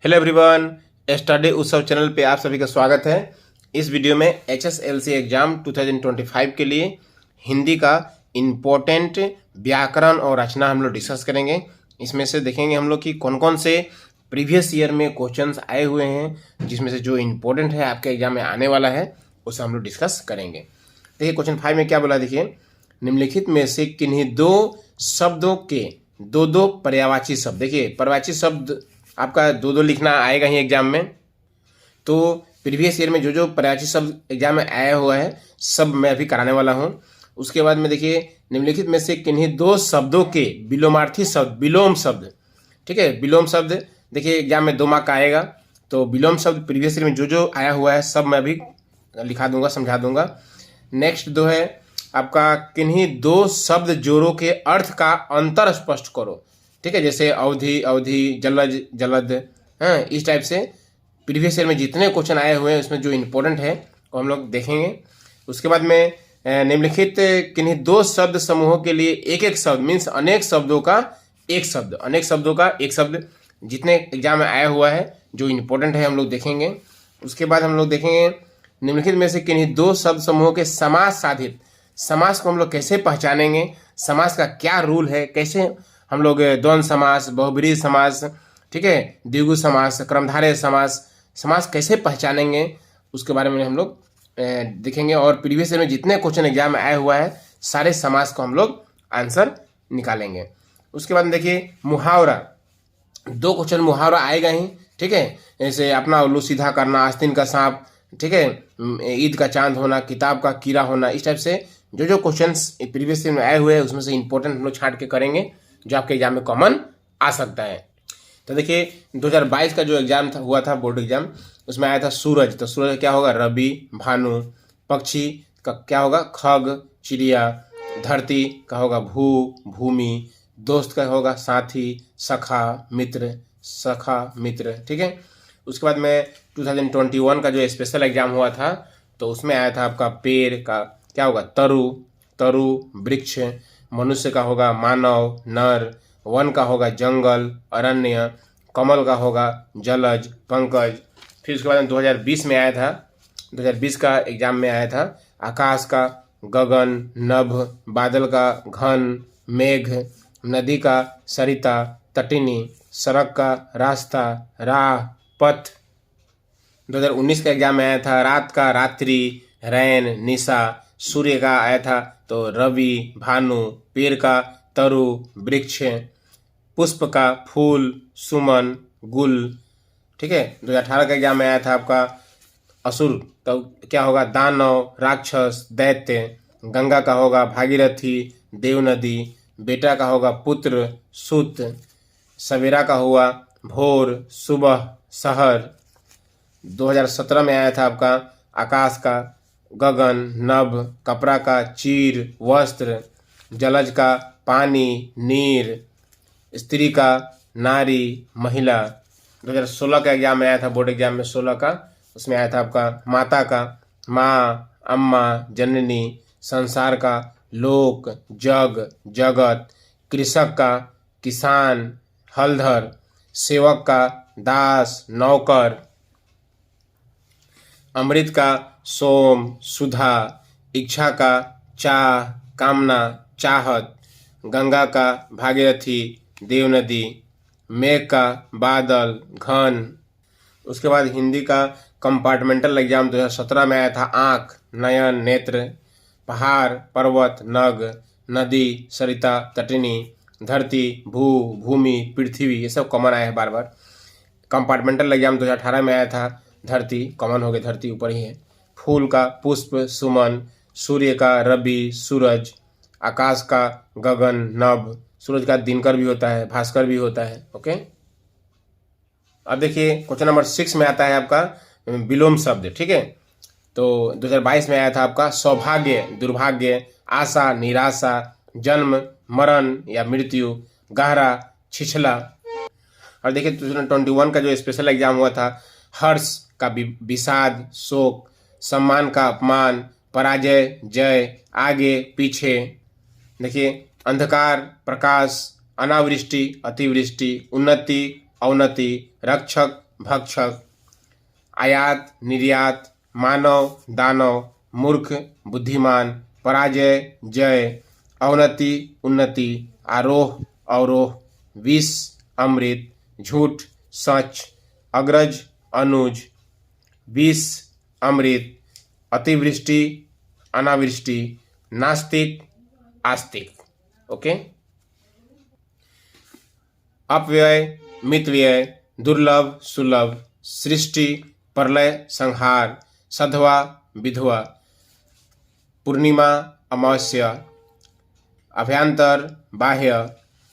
Hello everyone, study उत्सव channel पे आप सभी का स्वागत है। इस वीडियो में HSLC एग्जाम 2025 के लिए हिंदी का इम्पोर्टेंट व्याकरण और रचना हम लोग डिस्कस करेंगे। इसमें से देखेंगे हम लोग कि कौन कौन से प्रीवियस ईयर में क्वेश्चंस आए हुए हैं, जिसमें से जो इम्पोर्टेंट है आपके एग्जाम में आने वाला है उसे हम लोग डिस्कस करेंगे। देखिए क्वेश्चन 5 में क्या बोला, देखिए निम्नलिखित में से किन्हीं दो शब्दों के दो पर्यायवाची शब्द, देखिए पर्यायवाची शब्द आपका दो लिखना आएगा ही एग्जाम में। तो प्रीवियस ईयर में जो पर्यायवाची शब्द एग्जाम में आया हुआ है सब मैं अभी कराने वाला हूँ। उसके बाद में देखिए निम्नलिखित में से किन्हीं दो शब्दों के विलोमार्थी शब्द, विलोम शब्द, ठीक है, विलोम शब्द देखिए एग्जाम में 2 मार्क का आएगा। तो विलोम शब्द प्रीवियस ईयर में जो आया हुआ है सब मैं अभी लिखा दूंगा, समझा दूंगा। नेक्स्ट दो है आपका किन्हीं दो शब्द जोड़ों के अर्थ का अंतर स्पष्ट करो, ठीक है, जैसे अवधि अवधि, जलज जलद, हाँ, इस टाइप से प्रीवियस ईयर में जितने क्वेश्चन आए हुए हैं उसमें जो इम्पोर्टेंट है वो हम लोग देखेंगे। उसके बाद में निम्नलिखित किन्हीं दो शब्द समूहों के लिए एक एक शब्द मीन्स अनेक शब्दों का एक शब्द, अनेक शब्दों का एक शब्द, जितने एग्जाम में आया हुआ है जो इम्पोर्टेंट है हम लोग देखेंगे। उसके बाद हम लोग देखेंगे निम्नलिखित में से किन्हीं दो शब्द समूहों के समास साधित, समास को हम लोग कैसे पहचानेंगे, समास का क्या रूल है, कैसे हम लोग द्वंद्व समास, बहुब्रीहि समास, ठीक है, द्विगु समास, क्रमधारय समास, समास कैसे पहचानेंगे उसके बारे में हम लोग देखेंगे। और प्रीवियस ईयर में जितने क्वेश्चन एग्जाम में आया हुआ है सारे समास को हम लोग आंसर निकालेंगे। उसके बाद देखिए मुहावरा, 2 क्वेश्चन मुहावरा आएगा ही, ठीक है, जैसे अपना उल्लू सीधा करना, आस्तीन का सांप, ठीक है, ईद का चांद होना, किताब का कीड़ा होना, इस टाइप से जो क्वेश्चंस प्रीवियस ईयर में आए हुए हैं उसमें से इंपॉर्टेंट हम लोग छांट के करेंगे जो आपके एग्जाम में कॉमन आ सकता है। तो देखिए 2022 का जो एग्जाम हुआ था बोर्ड एग्जाम, उसमें आया था सूरज, तो सूरज क्या होगा, रवि, भानु, पक्षी का क्या होगा, खग, चिड़िया, धरती का होगा भू, भूमि, दोस्त का होगा साथी, सखा, मित्र, ठीक है। उसके बाद में 2021 का जो स्पेशल एग्जाम हुआ था तो उसमें आया था आपका पेड़ का क्या होगा, तरु, वृक्ष, मनुष्य का होगा मानव, नर, वन का होगा जंगल, अरण्य, कमल का होगा जलज, पंकज। फिर उसके बाद 2020 में आया था, 2020 का एग्जाम में आया था आकाश का गगन, नभ, बादल का घन, मेघ, नदी का सरिता, तटिनी, सड़क का रास्ता, राह, पथ। 2019 का एग्जाम में आया था रात का रात्रि, रैन, निशा, सूर्य का आया था तो रवि, भानु, पेड़ का तरु, वृक्ष, पुष्प का फूल, सुमन, गुल, ठीक है। 2018 का एग्जाम में आया था आपका असुर, तो क्या होगा, दानव, राक्षस, दैत्य, गंगा का होगा भागीरथी, देवनदी, बेटा का होगा पुत्र, सुत, सवेरा का हुआ भोर, सुबह, शहर। 2017 में आया था आपका आकाश का गगन, नभ, कपड़ा का चीर, वस्त्र, जलज का पानी, नीर, स्त्री का नारी, महिला। 2016 का एग्जाम में आया था बोर्ड एग्जाम में 16 का, उसमें आया था आपका माता का माँ, अम्मा, जननी, संसार का लोक, जग, जगत, कृषक का किसान, हलधर, सेवक का दास, नौकर, अमृत का सोम, सुधा, इच्छा का चाह, कामना, चाहत, गंगा का भागीरथी, देवनदी, मेघ का बादल, घन। उसके बाद हिंदी का कंपार्टमेंटल एग्जाम 2017 में आया था आँख, नयन, नेत्र, पहाड़, पर्वत, नग, नदी, सरिता, तटिनी, धरती, भूमि, पृथ्वी, ये सब कॉमन आया है बार बार। कंपार्टमेंटल एग्जाम 2018 में आया था धरती, कॉमन हो गया, धरती ऊपर ही है। फूल का पुष्प, सुमन, सूर्य का रवि, सूरज, आकाश का गगन, नभ, सूरज का दिनकर भी होता है, भास्कर भी होता है, ओके। अब देखिए क्वेश्चन नंबर 6 में आता है आपका विलोम शब्द, ठीक है। तो 2022 में आया था आपका सौभाग्य, दुर्भाग्य, आशा, निराशा, जन्म, मरण या मृत्यु, गहरा, छिछला। और देखिए 2021 का जो स्पेशल एग्जाम हुआ था हर्ष का विषाद, शोक, सम्मान का अपमान, पराजय, जय, आगे, पीछे। देखिए अंधकार, प्रकाश, अनावृष्टि, अतिवृष्टि, उन्नति, अवनति, रक्षक, भक्षक, आयात निर्यात, मानव दानव, मूर्ख बुद्धिमान, पराजय जय, अवनति उन्नति, आरोह अवरोह, विष अमृत, झूठ सच, अग्रज अनुज, विष अमृत, अतिवृष्टि अनावृष्टि, नास्तिक आस्तिक। ओके। अपव्यय मितव्यय, दुर्लभ सुलभ, सृष्टि प्रलय संहार, सधवा विधवा, पूर्णिमा अमावस्या, अभ्यंतर बाह्य,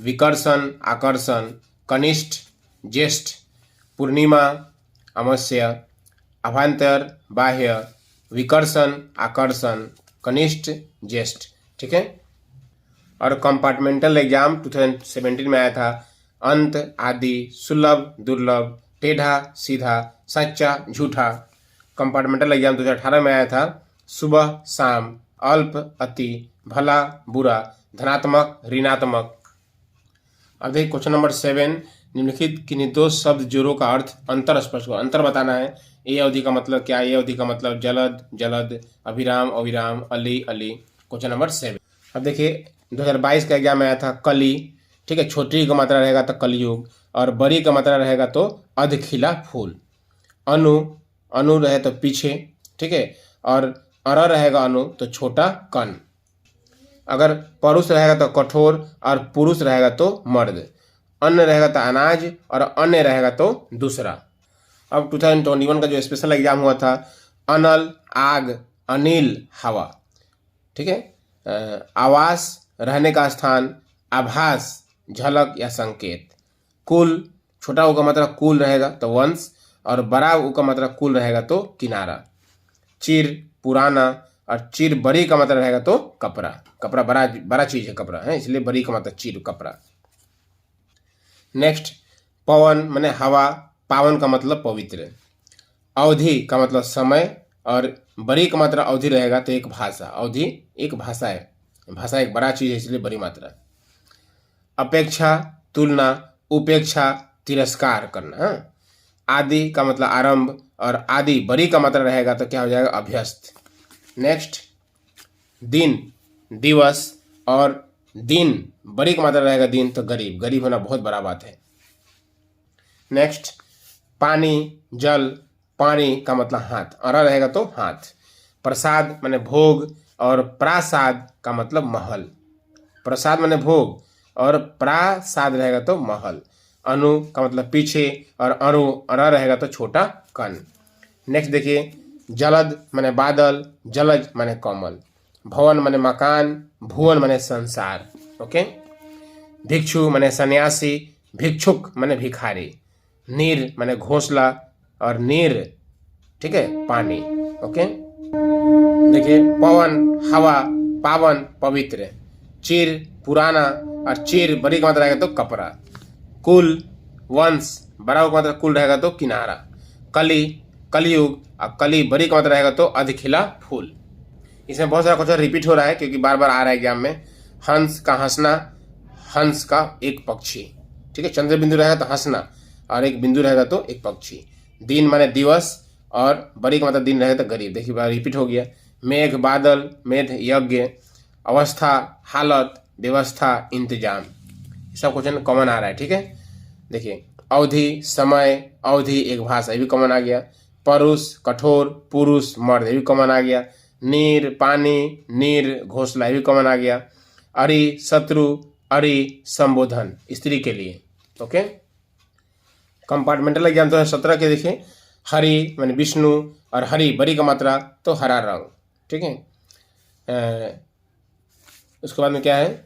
विकर्षण आकर्षण, कनिष्ठ ज्येष्ठ, पूर्णिमा अमावस्या, अभ्यंतर बाह्य, विकर्षण आकर्षण, कनिष्ठ ज्येष्ठ। ठीक है। और कंपार्टमेंटल एग्जाम 2017 में आया था। अंत आदि, सुलभ दुर्लभ, टेढ़ा सीधा, सच्चा झूठा। कंपार्टमेंटल एग्जाम 2018 में आया था। सुबह शाम, अल्प अति, भला बुरा, धनात्मक ऋणात्मक। अब देखिए क्वेश्चन नंबर 7, निम्नलिखित किन्हीं दो शब्द जोड़ों का अर्थ अंतर स्पष्ट करो। अंतर बताना है। ए अवधि का मतलब क्या है? ए अवधि का मतलब जलद जलद, अभिराम अविराम, अली अली। Question number 7। अब देखिए 2022 का एग्जाम में आया था कली। ठीक है। छोटी का मात्रा रहेगा तो कलयुग, और बड़ी का मात्रा रहेगा तो अधखिला फूल। अनु, अनु रहे तो पीछे। ठीक है। और अर रहेगा अनु तो छोटा कण। अगर परुष रहेगा तो कठोर, और पुरुष रहेगा तो मर्द। अन्न रहेगा तो अनाज, और अन्य रहेगा तो दूसरा। अब 2021 का जो स्पेशल एग्जाम हुआ था, अनल आग, अनिल हवा। ठीक है। आवास रहने का स्थान, आभास झलक या संकेत। कुल, छोटा ऊ का मतलब कुल रहेगा तो वंश, और बड़ा ऊ का मतलब कुल रहेगा तो किनारा। चिर पुराना, और चिर बड़ी का मतलब रहेगा तो कपड़ा। कपड़ा बड़ा बड़ा चीज है, कपड़ा है, इसलिए बड़ी का मतलब चिर कपड़ा। नेक्स्ट, पवन माने हवा, पावन का मतलब पवित्र। अवधि का मतलब समय, और बड़ी का मात्रा अवधि रहेगा तो एक भाषा। अवधि एक भाषा है, भाषा एक बड़ा चीज है, इसलिए बड़ी मात्रा। अपेक्षा तुलना, उपेक्षा तिरस्कार करना। हाँ? आदि का मतलब आरंभ, और आदि बड़ी का मात्रा रहेगा तो क्या हो जाएगा? अभ्यस्त। नेक्स्ट, दिन दिवस, और दिन बड़ी का मात्रा रहेगा दिन तो गरीब। गरीब होना बहुत बड़ा बात है। नेक्स्ट, पानी जल, पानी का मतलब हाथ, अरा रहेगा तो हाथ। प्रसाद माने भोग, और प्रासाद का मतलब महल। प्रसाद माने भोग, और प्रासाद रहेगा तो महल। अनु का मतलब पीछे, और अणु अरा रहेगा तो छोटा कण। नेक्स्ट देखिए, जलद माने बादल, जलज माने कोमल। भवन माने मकान, भुवन माने संसार। ओके। भिक्षु माने सन्यासी, भिक्षुक माने भिखारी। नीर माने घोंसला, और नीर ठीक है पानी। ओके। देखिए, पवन हवा, पावन पवित्र। चिर पुराना, और चिर बड़ी का मतलब रहेगा तो कपड़ा। कुल वंश, बड़ा का मतलब कुल रहेगा तो किनारा। कली कलयुग, और कली बड़ी का मतलब रहेगा तो अधखिला फूल। इसमें बहुत सारा क्वेश्चन रिपीट हो रहा है क्योंकि बार बार आ रहा है एग्जाम में। हंस का हंसना, हंस का एक पक्षी। ठीक है। चंद्र बिंदु रहेगा तो हंसना, और एक बिंदु रहेगा तो एक पक्षी। दिन माने दिवस, और बड़ी का मतलब दिन रहेगा तो गरीब। देखिए बार रिपीट हो गया। मेघ बादल, मेघ यज्ञ, अवस्था हालत, व्यवस्था इंतजाम। सब क्वेश्चन कॉमन आ रहा है। ठीक है। देखिए, अवधि समय, अवधि एक भाषा, ये भी कॉमन आ गया। परुष कठोर, पुरुष मर्द, ये भी कॉमन आ गया। नीर पानी, नीर घोंसला, ये भी कॉमन आ गया। अरि शत्रु, अरि संबोधन स्त्री के लिए। ओके। कंपार्टमेंटल एग्जाम 2017 के देखिए, हरि माने विष्णु, और हरि बड़ी का मात्रा तो हरा रंग। ठीक है। उसके बाद में क्या है,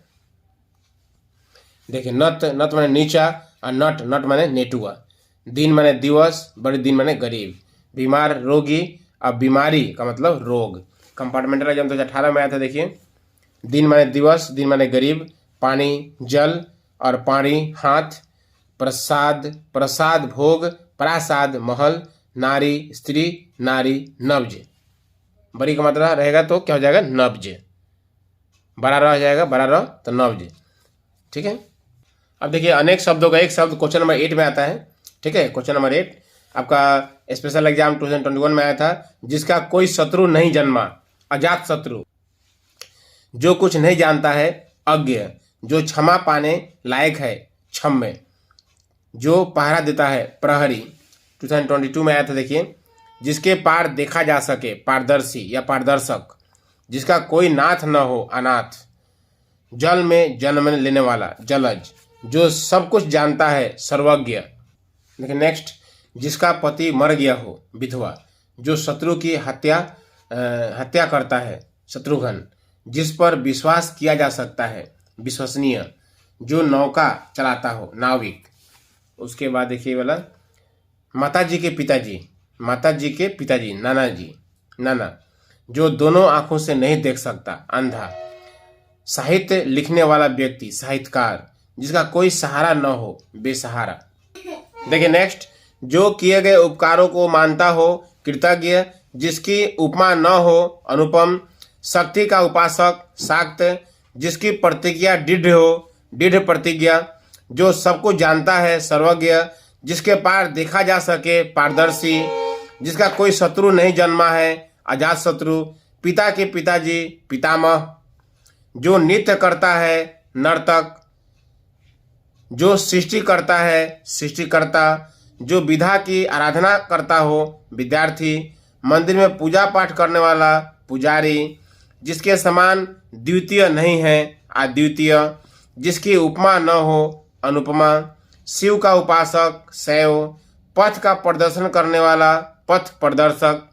देखिए, नत, नत माने नीचा, और नट, नट माने नेटुआ। दिन माने दिवस, बड़े दिन माने गरीब। बीमार रोगी, और बीमारी का मतलब रोग। कंपार्टमेंटल एग्जाम 2018 में आया था। देखिए, दिन माने दिवस, दिन माने गरीब। पानी जल, और पानी हाथ। प्रसाद, प्रसाद भोग, प्रासाद महल। नारी स्त्री, नारी नब्ज। बड़ी का मात्रा रहेगा तो क्या हो जाएगा? नब्ज। बड़ा रह जाएगा, बड़ा रह तो नब्ज। ठीक है। अब देखिए, अनेक शब्दों का एक शब्द क्वेश्चन नंबर 8 में आता है। ठीक है। क्वेश्चन नंबर 8, आपका स्पेशल एग्जाम 2021 में आया था, जिसका कोई शत्रु नहीं जन्मा, अजात शत्रु, जो कुछ नहीं जानता है अज्ञ, जो क्षमा पाने लायक है क्षम्य, जो पहरा देता है प्रहरी, 2022 में आया था। देखिए, जिसके पार देखा जा सके पारदर्शी या पारदर्शक, जिसका कोई नाथ न हो अनाथ, जल में जन्म लेने वाला जलज, जो सब कुछ जानता है सर्वज्ञ। देखिए नेक्स्ट, जिसका पति मर गया हो विधवा, जो शत्रु की हत्या करता है शत्रुघ्न, जिस पर विश्वास किया जा सकता है विश्वसनीय, जो नौका चलाता हो नाविक। उसके बाद देखिए वाला, माता जी के पिताजी नाना, जो दोनों आंखों से नहीं देख सकता अंधा, साहित्य लिखने वाला व्यक्ति साहित्यकार, जिसका कोई सहारा न हो बेसहारा। देखिए नेक्स्ट, जो किए गए उपकारों को मानता हो कृतज्ञ, जिसकी उपमा न हो अनुपम, शक्ति का उपासक शाक्त, जिसकी प्रतिज्ञा दृढ़ प्रतिज्ञा, जो सब कुछ जानता है सर्वज्ञ, जिसके पार देखा जा सके पारदर्शी, जिसका कोई शत्रु नहीं जन्मा है अजात शत्रु, पिता के पिताजी पितामह, जो नृत्य करता है नर्तक, जो सृष्टि करता है सृष्टिकर्ता, जो विधा की आराधना करता हो विद्यार्थी, मंदिर में पूजा पाठ करने वाला पुजारी, जिसके समान द्वितीय नहीं है अद्वितीय, जिसकी उपमा न हो अनुपमा, शिव का उपासक शैव, पथ का प्रदर्शन करने वाला पथ प्रदर्शक,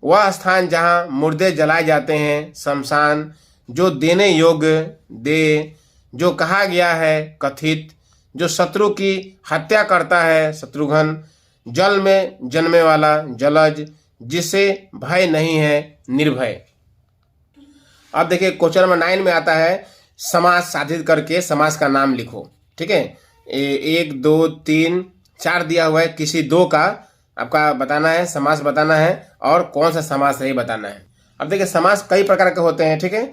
वह स्थान जहाँ मुर्दे जलाए जाते हैं शमशान, जो देने योग्य दे, जो कहा गया है कथित, जो शत्रु की हत्या करता है शत्रुघ्न, जल में जन्मे वाला जलज, जिसे भय नहीं है निर्भय। अब देखिए क्वेश्चन नंबर 9 में आता है, समास साधित करके समास का नाम लिखो। ठीक है, 1 2 3 4 दिया हुआ है, किसी दो का आपका बताना है, समास बताना है और कौन सा समास है ये बताना है। अब देखिए समास कई प्रकार के होते हैं। ठीक है,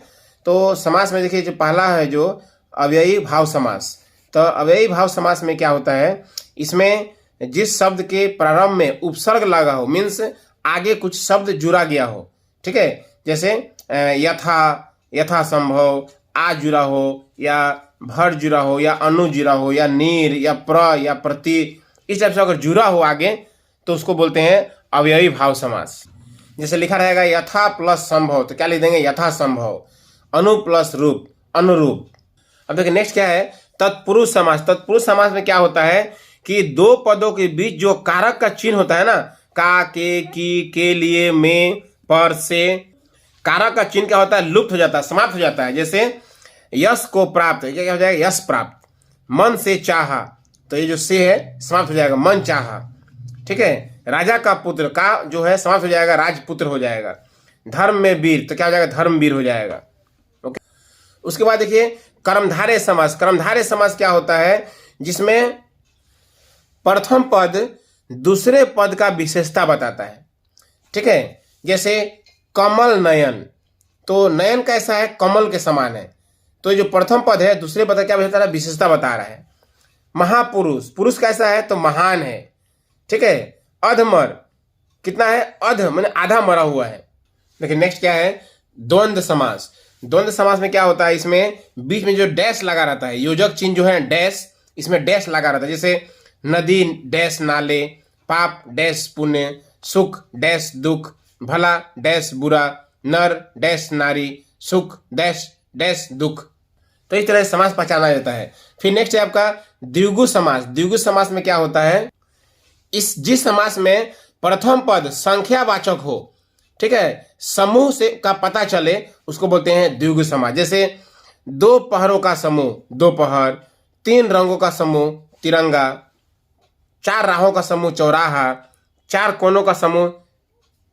तो समास में देखिए जो पहला है जो अव्ययी भाव समास। तो अव्ययी भाव समास में क्या होता है, इसमें जिस शब्द के प्रारंभ में उपसर्ग लगा हो, मीन्स आगे कुछ शब्द जुड़ा गया हो। ठीक है, जैसे यथा संभव, आ जुड़ा हो या भर जुड़ा हो या अनु जुड़ा हो या नीर या प्र या प्रति, इस टाइप से अगर जुड़ा हो आगे तो उसको बोलते हैं अव्ययी भाव समास। जैसे लिखा रहेगा यथा प्लस संभव, तो क्या लिख देंगे यथा संभव, अनु प्लस रूप अनुरूप। अब देखिए नेक्स्ट क्या है, तत्पुरुष समास। तत्पुरुष समास में क्या होता है कि दो पदों के बीच जो कारक का चिन्ह होता है ना, का, के, की, के लिए, में, पर, से, कारक का चिन्ह क्या होता है, लुप्त हो जाता है, समाप्त हो जाता है। जैसे यश को प्राप्त, क्या हो जाएगा यश प्राप्त, मन से चाहा, तो ये जो से है समाप्त हो जाएगा मन चाहा। ठीक है, राजा का पुत्र का जो है समाप्त हो जाएगा राजपुत्र हो जाएगा। धर्म में वीर, तो क्या हो जाएगा धर्मवीर हो जाएगा। ओके, उसके बाद देखिए कर्मधारय समास। कर्मधारय समास क्या होता है, जिसमें प्रथम पद दूसरे पद का विशेषता बताता है। ठीक है, जैसे कमल नयन, तो नयन कैसा है, कमल के समान है, तो जो प्रथम पद है दूसरे पद का क्या बता रहा है, विशेषता बता रहा है। महापुरुष, पुरुष कैसा है तो महान है। ठीक है, अधमर, कितना है अध माने आधा मरा हुआ है। देखिए नेक्स्ट क्या है, द्वंद्व समास। द्वंद्व समास में क्या होता है, इसमें बीच में जो डैश लगा रहता है, योजक चिन्ह जो है डैश, इसमें डैश लगा रहता है। जैसे नदी डैश नाले, पाप डैश पुण्य, सुख डैश दुख, भला डैश बुरा, नर डैश नारी, सुख डैश डैश दुख। तो इस तरह समास पहचाना जाता है। फिर नेक्स्ट है आपका द्विगु समास। द्विगु समास में क्या होता है, जिस समास में प्रथम पद संख्यावाचक हो, ठीक है, समूह से का पता चले, उसको बोलते हैं द्विगु समास। जैसे दो पहरों का समूह दोपहर, तीन रंगों का समूह तिरंगा, चार राहों का समूह चौराहा, चार कोनों का समूह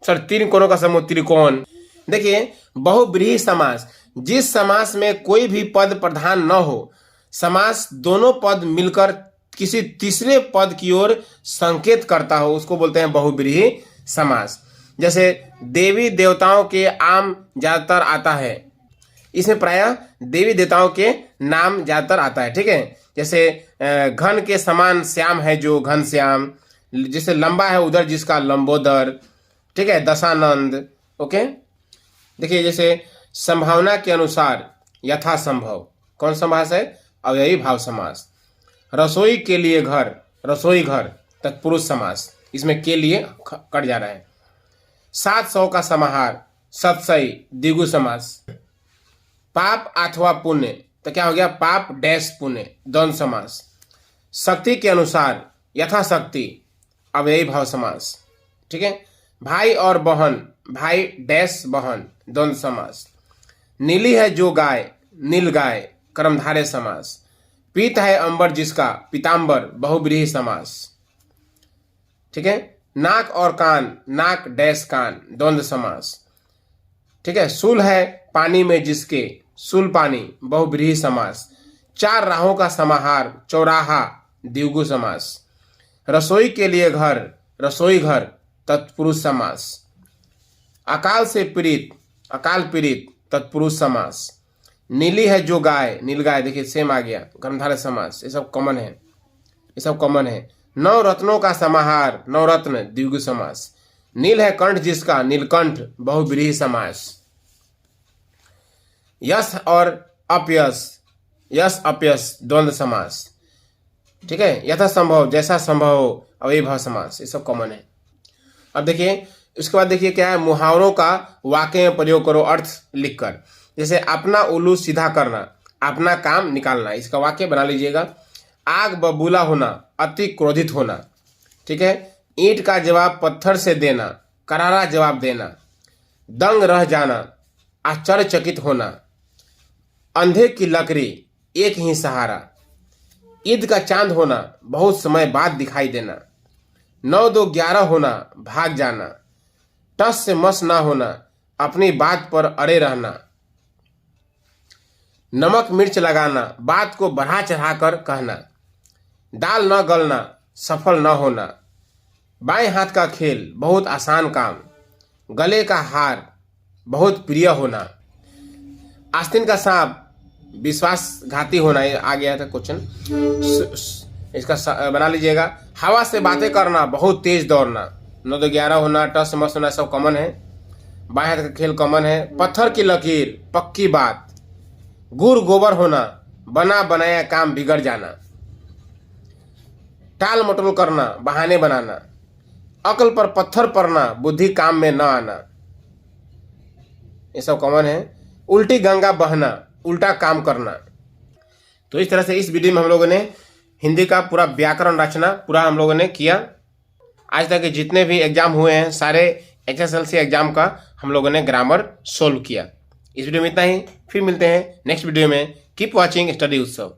तीन कोनों का समूह त्रिकोण। देखिए बहुव्रीहि समास, जिस समास में कोई भी पद प्रधान न हो, समास दोनों पद मिलकर किसी तीसरे पद की ओर संकेत करता हो, उसको बोलते हैं बहुव्रीहि समास। जैसे देवी देवताओं के आम ज्यादातर आता है, इसमें प्रायः देवी देवताओं के नाम ज्यादातर आता है। ठीक है, जैसे घन के समान श्याम है जो घन श्याम, जैसे लंबा है उधर जिसका लंबोदर, ठीक है, दशानंद। ओके, देखिए जैसे संभावना के अनुसार, यथासंभव, कौन समास है? अव्ययी भाव समास। रसोई के लिए घर, रसोई घर, तत्पुरुष समास, इसमें के लिए कट जा रहा है। 700 का समाहार, सतसई, द्विगु समास। पाप अथवा पुण्य, तो क्या हो गया? पाप डैश पुण्य, द्वंद्व समास। शक्ति के अनुसार, यथाशक्ति, अव्ययी भाव समास, ठीक है। भाई और बहन, भाई डैश बहन, द्वंद्व समास। नीली है जो गाय, नील गाय, कर्मधारय समास। पीत है अंबर जिसका, पीतांबर, बहुव्रीहि समास, ठीक है। नाक और कान, नाक डैश कान, द्वंद्व समास, ठीक है। सूल है पानी में जिसके, सूल पानी, बहुव्रीहि समास। 4 राहों का समाहार, चौराहा, द्विगु समास। रसोई के लिए घर, रसोई घर, तत्पुरुष समास। अकाल से पीड़ित, अकाल पीड़ित, तत्पुरुष समास। नीली है जो गाय, नीलगाय, देखिए सेम आ गया, कर्मधारय समास। ये सब कॉमन है, ये सब कॉमन है। 9 रत्नों का समाहार, नवरत्न, द्विगु समास। नील है कंठ जिसका, नीलकंठ, बहुव्रीहि समास। यश और अपयश, यश अपयश, द्वंद्व समास, ठीक है। यथासंभव, जैसा संभव हो, अव्ययी भाव समास। ये सब कॉमन है। अब देखिए उसके बाद देखिए क्या है, मुहावरों का वाक्य में प्रयोग करो अर्थ लिखकर। जैसे अपना उल्लू सीधा करना, अपना काम निकालना, इसका वाक्य बना लीजिएगा। आग बबूला होना, अति क्रोधित होना, ठीक है। ईंट का जवाब पत्थर से देना, करारा जवाब देना। दंग रह जाना, आश्चर्यचकित होना। अंधे की लकड़ी, एक ही सहारा। ईद का चांद होना, बहुत समय बाद दिखाई देना। 9 2 11 होना, भाग जाना। टस से मस ना होना, अपनी बात पर अड़े रहना। नमक मिर्च लगाना, बात को बढ़ा चढ़ाकर कहना। दाल न गलना, सफल न होना। बाएं हाथ का खेल, बहुत आसान काम। गले का हार, बहुत प्रिय होना। आस्तीन का सांप, विश्वासघाती होना। ये आ गया था क्वेश्चन, इसका बना लीजिएगा। हवा से बातें करना, बहुत तेज दौड़ना। 9 2 11 होना, टस से मस होना, सब कॉमन है। बाएं हाथ का खेल कॉमन है। पत्थर की लकीर, पक्की बात। गुड़ गोबर होना, बना बनाया काम बिगड़ जाना। टाल मटोल करना, बहाने बनाना। अकल पर पत्थर पड़ना, बुद्धि काम में न आना। ये सब कॉमन है। उल्टी गंगा बहना, उल्टा काम करना। तो इस तरह से इस वीडियो में हम लोगों ने हिंदी का पूरा व्याकरण रचना पूरा हम लोगों ने किया। आज तक के जितने भी एग्जाम हुए हैं सारे HSLC एग्जाम का हम लोगों ने ग्रामर सोल्व किया। इस वीडियो में इतना ही, फिर मिलते हैं नेक्स्ट वीडियो में। कीप वॉचिंग स्टडी उत्सव।